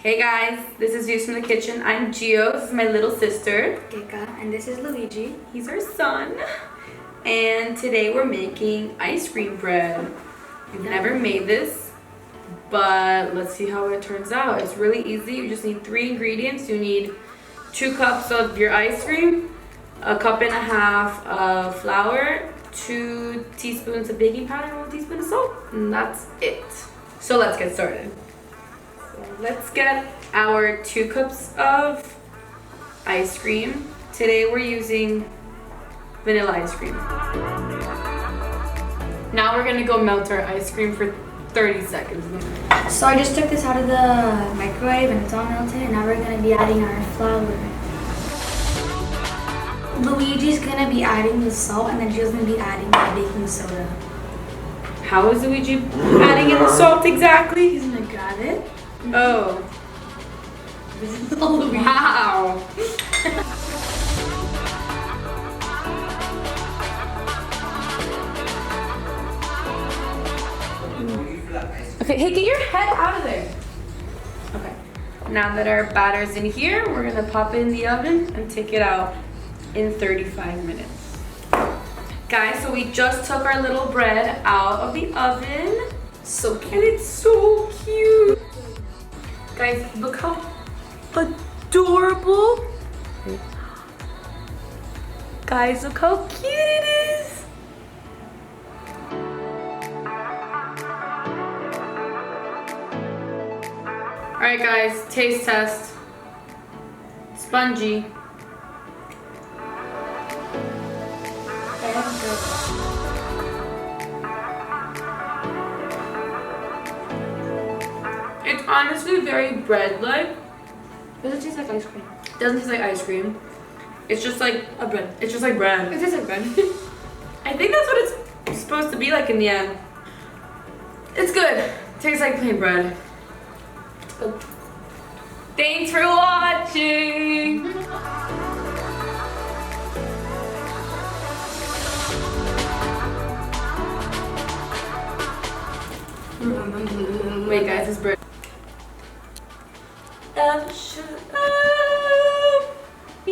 Hey guys, this is Views from the Kitchen. I'm Gio, this is my little sister. Keka, and this is Luigi. He's our son. And today we're making ice cream bread. We've never made this, but let's see how it turns out. It's really easy. You just need 3 ingredients. You need 2 cups of your ice cream, 1.5 cups of flour, 2 teaspoons of baking powder, and 1 teaspoon of salt. And that's it. So let's get started. Let's get our 2 cups of ice cream. Today we're using vanilla ice cream. Now we're gonna go melt our ice cream for 30 seconds. So I just took this out of the microwave and it's all melted, and now we're gonna be adding our flour. Luigi's gonna be adding the salt, and then Gio's gonna be adding the baking soda. How is Luigi adding in the salt exactly? He's gonna grab it. Oh. This is all Luigi. Wow. Okay, hey, get your head out of there. Okay. Now that our batter's in here, we're gonna pop it in the oven and take it out in 35 minutes. Guys, so we just took our little bread out of the oven. So cute. And it's so cute. Guys, look how adorable. Guys, look how cute it is. All right, guys, taste test. Spongy. It's honestly very bread-like. Does it taste like ice cream? It doesn't taste like ice cream. It's just like a bread. It's just like bread. It tastes like bread. I think that's what it's supposed to be like in the end. It's good. Tastes like plain bread. Good. Thanks for watching. Wait, guys, this bread. Should I be